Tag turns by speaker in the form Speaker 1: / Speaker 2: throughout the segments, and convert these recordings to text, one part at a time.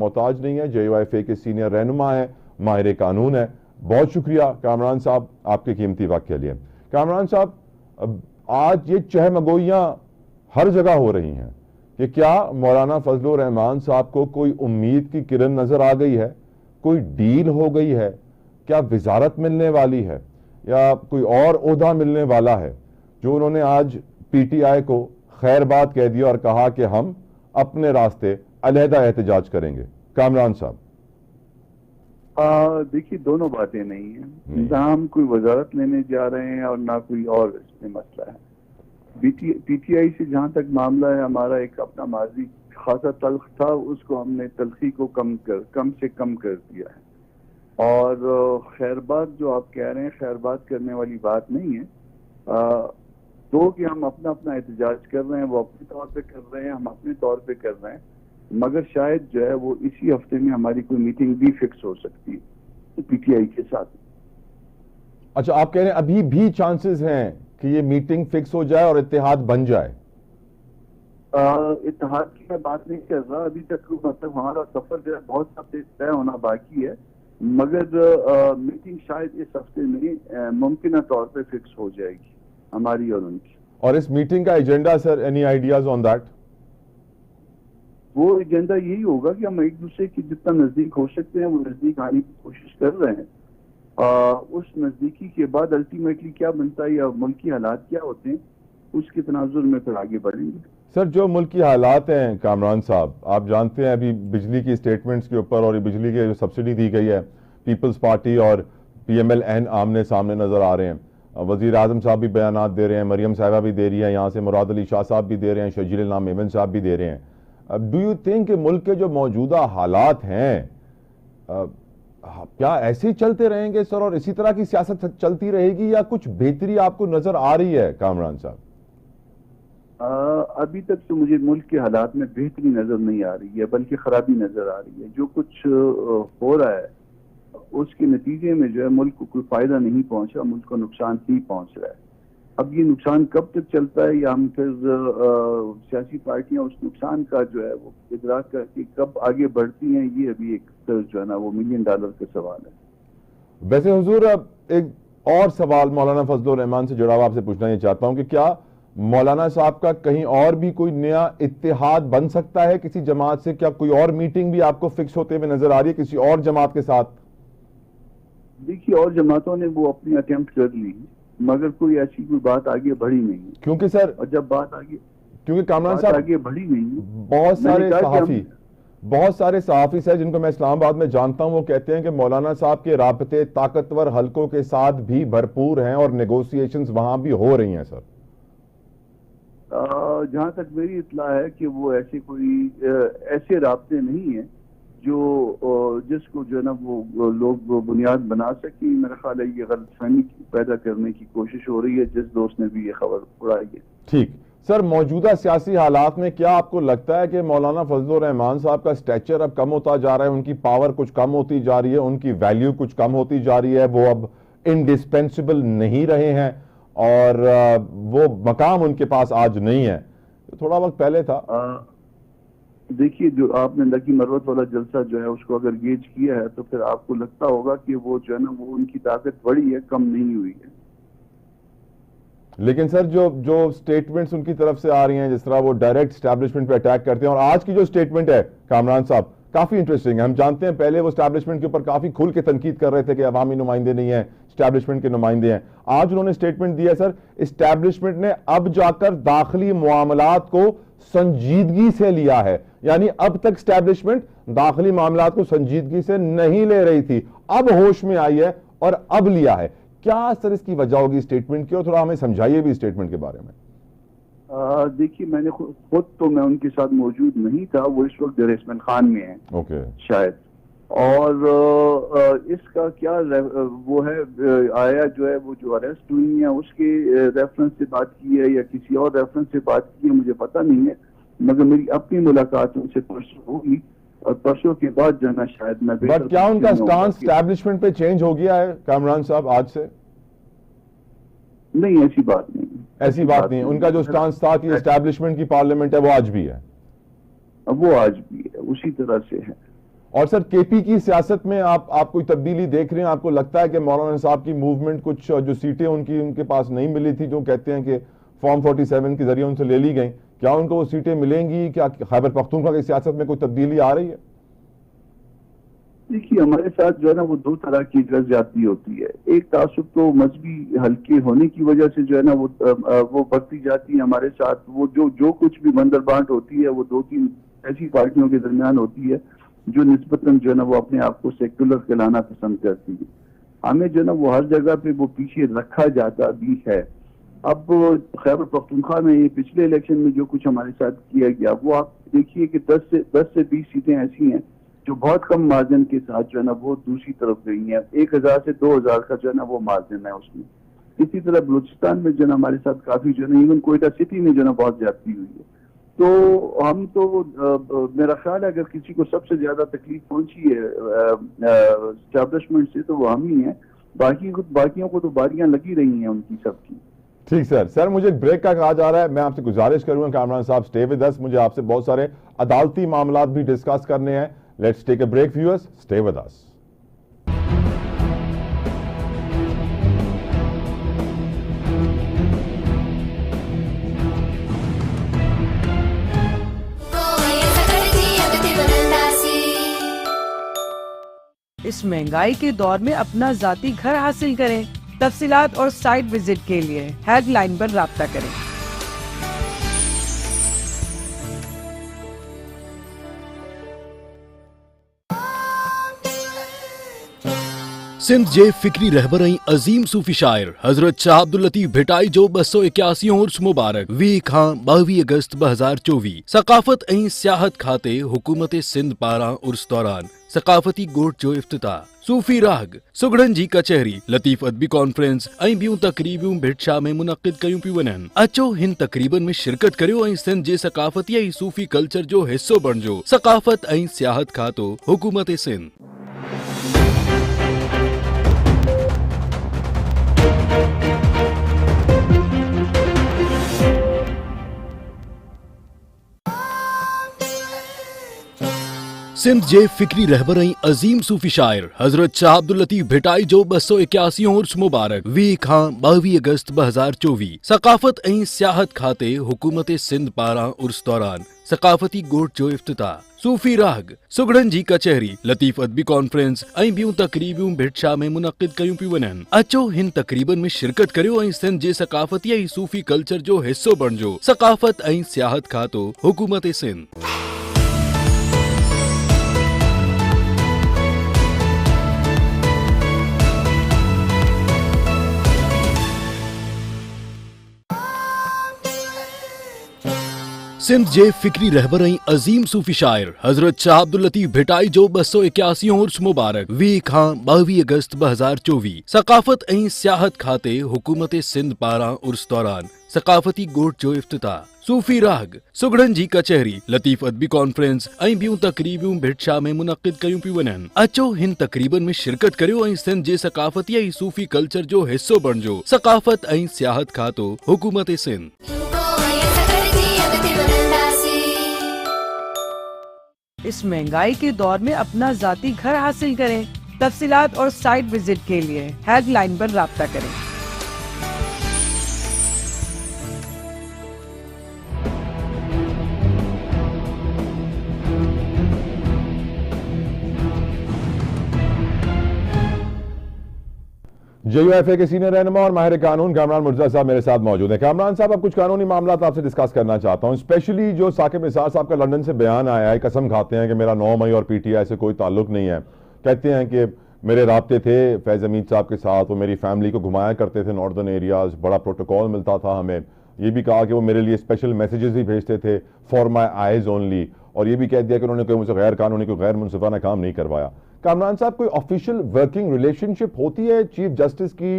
Speaker 1: मोहताज नहीं है, JYFA के सीनियर रहनुमा है, माहिर कानून है। बहुत शुक्रिया कामरान साहब आपके कीमती वक्त के लिए। कामरान साहब, आज ये चहमगोइयां हर जगह हो रही हैं कि क्या मौलाना फजलुर रहमान साहब को कोई उम्मीद की किरण नजर आ गई है, कोई डील हो गई है, क्या वजारत मिलने वाली है या कोई और ओहदा मिलने वाला है, जो उन्होंने आज PTI को खैर बात कह दिया और कहा कि हम अपने रास्ते अलहदा एहतजाज करेंगे। कामरान साहब,
Speaker 2: देखिए, दोनों बातें नहीं है। ना हम कोई वजारत लेने जा रहे हैं और ना कोई और इसमें मसला है। PTI से जहां तक मामला है, हमारा एक अपना माजी खासा तल्ख था, उसको हमने तलखी को कम से कम कर दिया है। और खैरबात जो आप कह रहे हैं, खैरबात करने वाली बात नहीं है। तो कि हम अपना अपना एहतजाज कर रहे हैं, वो अपने तौर पे कर रहे हैं, हम अपने तौर पे कर रहे हैं, मगर शायद जो है वो इसी हफ्ते में हमारी कोई मीटिंग भी फिक्स हो सकती है PTI के साथ।
Speaker 1: अच्छा, आप कह रहे हैं अभी भी चांसेस हैं कि ये मीटिंग फिक्स हो जाए और इत्तेहाद बन जाए?
Speaker 2: इत्तेहाद की मैं बात नहीं कर रहा, अभी तक मतलब हमारा सफर जो है बहुत हफ्ते तय होना बाकी है, मगर मीटिंग शायद इस हफ्ते में मुमकिन तौर पे फिक्स हो जाएगी, हमारी और उनकी।
Speaker 1: और इस मीटिंग का agenda sir, any ideas on that?
Speaker 2: वो एजेंडा यही होगा कि हम एक दूसरे के जितना नजदीक हो सकते हैं वो नजदीक आने की कोशिश कर रहे हैं। उस नजदीकी के बाद अल्टीमेटली क्या बनता है या मुल्की हालात क्या होते हैं, उसके तनाजुर में फिर आगे बढ़ेंगे।
Speaker 1: सर, जो मुल्की हालात हैं कामरान साहब, आप जानते हैं अभी बिजली की स्टेटमेंट्स के ऊपर और बिजली की जो सब्सिडी दी गई है, पीपल्स पार्टी और PMLN आमने सामने नजर आ रहे हैं। वजीर आजम साहब भी बयानात दे रहे हैं, मरियम साहिबा भी दे रही हैं, यहाँ से मुराद अली शाह साहब भी दे रहे हैं, शजील नाम मेमन साहब भी दे रहे हैं। डू यू थिंक कि मुल्क के जो मौजूदा हालात हैं क्या ऐसे ही चलते रहेंगे सर, और इसी तरह की सियासत चलती रहेगी, या कुछ बेहतरी आपको नजर आ रही है कामरान साहब?
Speaker 2: अभी तक तो मुझे मुल्क के हालात में बेहतरी नजर नहीं आ रही है, बल्कि खराबी नजर आ रही है। जो कुछ हो रहा है उसके नतीजे में जो है मुल्क को कोई फायदा नहीं पहुंचा, मुल्क को नुकसान ही पहुंच रहा है। अब ये नुकसान कब तक चलता है, या हम फिर सियासी पार्टियां उस नुकसान का जो है वो इदराक करके कब आगे बढ़ती हैं, ये अभी एक जो है ना वो $1 मिलियन का सवाल है।
Speaker 1: वैसे हुजूर, अब एक और सवाल मौलाना फजलुर रहमान से जुड़ा हुआ आपसे पूछना ये चाहता हूं कि क्या मौलाना साहब का कहीं और भी कोई नया इत्तेहाद बन सकता है किसी जमात से? क्या कोई और मीटिंग भी आपको फिक्स होते हुए नजर आ रही है किसी और जमात के साथ?
Speaker 2: देखिए, और जमातों ने वो अपनी अटेम्प्ट कर ली, मगर कोई ऐसी कोई बात आगे बढ़ी नहीं है।
Speaker 1: क्योंकि सर,
Speaker 2: और जब बात आगे,
Speaker 1: क्योंकि कामरान साहब
Speaker 2: आगे बढ़ी नहीं है,
Speaker 1: बहुत सारे सहाफी सर जिनको मैं इस्लामाबाद में जानता हूं, वो कहते हैं कि मौलाना साहब के राबते ताकतवर हलकों के साथ भी भरपूर हैं और नेगोशिएशंस वहां भी हो रही हैं सर।
Speaker 2: जहां तक मेरी इत्तला है कि वो ऐसे कोई ऐसे राबते नहीं है जो जिसको जो है ना वो लोग बुनियाद बना सके। मेरा ख्याल है ये गलतफहमी पैदा करने की कोशिश हो रही है जिस दोस्त ने भी ये खबर उड़ाई है।
Speaker 1: ठीक सर, मौजूदा सियासी हालात में क्या आपको लगता है कि मौलाना फजलुर रहमान साहब का स्टैचर अब कम होता जा रहा है, उनकी पावर कुछ कम होती जा रही है, उनकी वैल्यू कुछ कम होती जा रही है, वो अब इंडिस्पेंसिबल नहीं रहे हैं और वो मकाम उनके पास आज नहीं है, थोड़ा वक्त पहले था?
Speaker 2: देखिए, जो आपने लकी मरवत वाला जलसा जो है उसको अगर गेज किया है तो फिर आपको लगता होगा कि वो जो है ना वो उनकी ताकत बढ़ी है, कम नहीं हुई है।
Speaker 1: लेकिन सर जो स्टेटमेंट्स उनकी तरफ से आ रही हैं, जिस तरह वो डायरेक्ट एस्टैब्लिशमेंट पे अटैक करते हैं, और आज की जो स्टेटमेंट है कामरान साहब काफी इंटरेस्टिंग है। हम जानते हैं पहले वो एस्टैब्लिशमेंट के ऊपर काफी खुल के तनकीद कर रहे थे कि अवामी नुमाइंदे नहीं है, एस्टैब्लिशमेंट के नुमाइंदे हैं। आज उन्होंने स्टेटमेंट दिया सर, एस्टैब्लिशमेंट ने अब जाकर दाखिली मामलात को संजीदगी से लिया है, यानी अब तक एस्टैब्लिशमेंट दाखिली मामलात को संजीदगी से नहीं ले रही थी, अब होश में आई है और अब लिया है। क्या सर इसकी वजह होगी स्टेटमेंट की, और थोड़ा हमें समझाइए भी स्टेटमेंट के बारे में।
Speaker 2: देखिए, मैंने खुद तो मैं उनके साथ मौजूद नहीं था, वो इस वक्त दरेसमन खान में है शायद, और इसका क्या वो है आया जो है वो जो अरेस्ट हुई है उसके रेफरेंस से बात की है या किसी और रेफरेंस से बात की है मुझे पता नहीं है, मगर मेरी अपनी मुलाकात उनसे परसों होगी और परसों के बाद जो है ना शायद मैं।
Speaker 1: बट क्या उनका स्टांस एस्टैब्लिशमेंट पे चेंज हो गया है कामरान साहब आज से?
Speaker 2: नहीं, ऐसी बात नहीं,
Speaker 1: ऐसी बात नहीं। उनका जो स्टांस था कि एस्टैब्लिशमेंट की पार्लियामेंट है वो आज भी है,
Speaker 2: वो आज भी है, उसी तरह से है।
Speaker 1: और सर केपी की सियासत में आप कोई तब्दीली देख रहे हैं? आपको लगता है कि मौलाना साहब की मूवमेंट कुछ जो सीटें उनके पास नहीं मिली थी, जो कहते हैं कि फॉर्म 47 के जरिए उनसे ले ली गई, क्या उनको वो सीटें मिलेंगी? क्या खैबर पख्तूनख्वा की सियासत में कोई तब्दीली आ रही है?
Speaker 2: देखिए, हमारे साथ जो है ना वो दो तरह की ज्यादती होती है। एक तासुब तो मजहबी हल्के होने की वजह से जो है ना वो बढ़ती जाती है हमारे साथ। वो जो कुछ भी बंदर बांट होती है वो दो तीन ऐसी पार्टियों के दरमियान होती है जो निस्बतन जो है ना वो अपने आप को सेक्युलर कहलाना पसंद करती है। हमें जो है ना वो हर जगह पे वो पीछे रखा जाता भी है। अब खैबर पख्तूनख्वा में ये पिछले इलेक्शन में जो कुछ हमारे साथ किया गया, वो आप देखिए कि 10 से 20 सीटें ऐसी हैं जो बहुत कम मार्जिन के साथ जो है ना वो दूसरी तरफ गई हैं। 1000 से 2000 का जो है ना वो मार्जिन है उसमें। इसी तरह बलूचिस्तान में जो है ना हमारे साथ काफी जो है ना इवन कोयटा सिटी में जो है ना बहुत ज्यादती हुई है। तो हम तो मेरा ख्याल है अगर किसी को सबसे ज्यादा तकलीफ पहुंची है एस्टैब्लिशमेंट से तो वो हम ही हैं। बाकियों को तो बारियां लगी रही हैं उनकी सबकी।
Speaker 1: ठीक सर मुझे ब्रेक का कहा जा रहा है। मैं आपसे गुजारिश करूंगा कामरान साहब स्टे विद अस, मुझे आपसे बहुत सारे अदालती मामलात भी डिस्कस करने हैं। Let's take a break viewers, stay with us.
Speaker 3: इस महंगाई के दौर में अपना जाती घर हासिल करें। तफसीलात और साइट विजिट के लिए हेल्पलाइन पर राब्ता करें।
Speaker 4: सिंध जे फिक्री रहबर अजीम सूफी शायर हजरत शाह अब्दुल लतीफ भिटाई जो 281 उर्स मुबारक 20 खां 22 अगस्त 2024 सकाफत ऐं सियाहत खाते हुकूमत सिंध पारां उर्स दौरान सकाफती गोठ जो इफ्तिताह, सूफी राग सुगड़न जी कचहरी, लतीफ अदबी कॉन्फ्रेंस ऐं ॿियूं तकरीबियूं भिटशाह में मुनक़िद कयूं पियूं वञनि। अचो हिन तकरीबन में शिरकत करियो ऐं सिंध जे सकाफती ऐं सूफी कल्चर जो हिस्सो बणिजो। सकाफत ऐं सियाहत खातो हुकूमत सिंध। सिंध जे फिक्री रहबर अजीम सूफी शायर हजरत शाह अब्दुल लतीफ भिटाई जो 281 उर्स मुबारक 20 खां 22 अगस्त 2024 सकाफत ऐं सियाहत खाते हुकूमत सिंध पारां उर्स दौरान सकाफती गोठ जो इफ्तिताह, सूफी राग सुगड़न जी कचहरी, लतीफ अदबी कॉन्फ्रेंस ऐं ॿियूं तकरीबियूं भिटशाह में मुनक़िद कयूं पियूं वञनि। अचो हिन तकरीबन में शिरकत करियो ऐं सिंध जे सकाफती ऐं सूफी कल्चर जो हिस्सो बणिजो। सकाफत ऐं सियाहत खातो हुकूमत सिंध। सिंध जे फिक्री रहबर अजीम सूफी शायर हजरत शाह अब्दुल लतीफ भिटाई जो 281 उर्स मुबारक 20 खां 22 अगस्त 2024 सकाफत ऐं सियाहत खाते हुकूमत सिंध पारां उर्स दौरान सकाफती गोठ जो इफ्तिताह, सूफी राग सुगड़न जी कचहरी, लतीफ अदबी कॉन्फ्रेंस ऐं ॿियूं तकरीबियूं भिटशाह में मुनक़िद कयूं पियूं वञनि। अचो हिन तकरीबन में शिरकत करियो ऐं सिंध जे सकाफती ऐं सूफी कल्चर जो हिस्सो बणिजो। सकाफत ऐं सियाहत खातो हुकूमत सिंध।
Speaker 3: इस महंगाई के दौर में अपना जाती घर हासिल करें। तफसीलात और साइट विजिट के लिए हेल्पलाइन पर राब्ता करें।
Speaker 1: JUFA के सीनियर रहनुमा और माहिर कानून कामरान मुर्जा साहब मेरे साथ मौजूद हैं। कामरान साहब, अब कुछ कानूनी मामला आपसे डिस्कस करना चाहता हूं, स्पेशली जो साकिब निसार साहब का लंदन से बयान आया है। कसम खाते हैं कि मेरा 9 मई और PTI से कोई ताल्लुक नहीं है। कहते हैं कि मेरे राब्ते थे फैज़ अमीद साहब के साथ, वो मेरी फैमिली को घुमाया करते थे नॉर्दर्न एरियाज, बड़ा प्रोटोकॉल मिलता था हमें। ये भी कहा कि वो मेरे लिए स्पेशल मैसेजेस भी भेजते थे फॉर माई आइज ओनली, और ये भी कह दिया कि उन्होंने कोई मुझसे गैर कानूनी कोई गैर मुनसिफाना काम नहीं करवाया। कामरान साहब, कोई ऑफिशियल वर्किंग रिलेशनशिप होती है चीफ जस्टिस की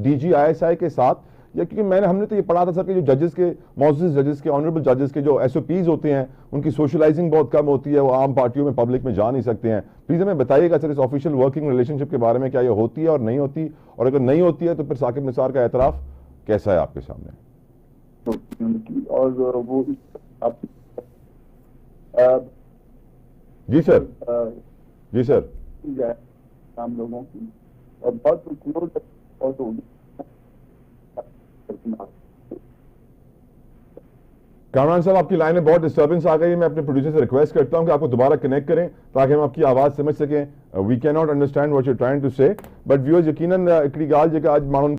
Speaker 1: DG ISI के साथ? या क्योंकि हमने तो ये पढ़ा था सर कि जो जजेस के मौजूद जजेस के ऑनरेबल जजेस के जो SOPs होते हैं उनकी सोशलाइजिंग बहुत कम होती है, वो आम पार्टियों में पब्लिक में जा नहीं सकते हैं। प्लीज हमें बताइएगा सर इस ऑफिशियल वर्किंग रिलेशनशिप के बारे में, क्या ये होती है और नहीं होती, और अगर नहीं होती है तो फिर साकिब निसार का एतराफ कैसा है आपके सामने?
Speaker 2: और वो
Speaker 1: जी सर। जी सर।
Speaker 2: जाए आम लोगों की, और बहुत क्लोज और तो
Speaker 1: कामरान साहब, आपकी लाइन में बहुत डिस्टर्बेंस आ गई है। मैं अपने प्रोड्यूसर से रिक्वेस्ट करता हूं कि आपको दोबारा कनेक्ट करें ताकि हम आपकी आवाज़ समझ सकें। We can not understand what you trying to say, but viewers यकीनन हिकिड़ी ॻाल्हि जेका अॼु माण्हुनि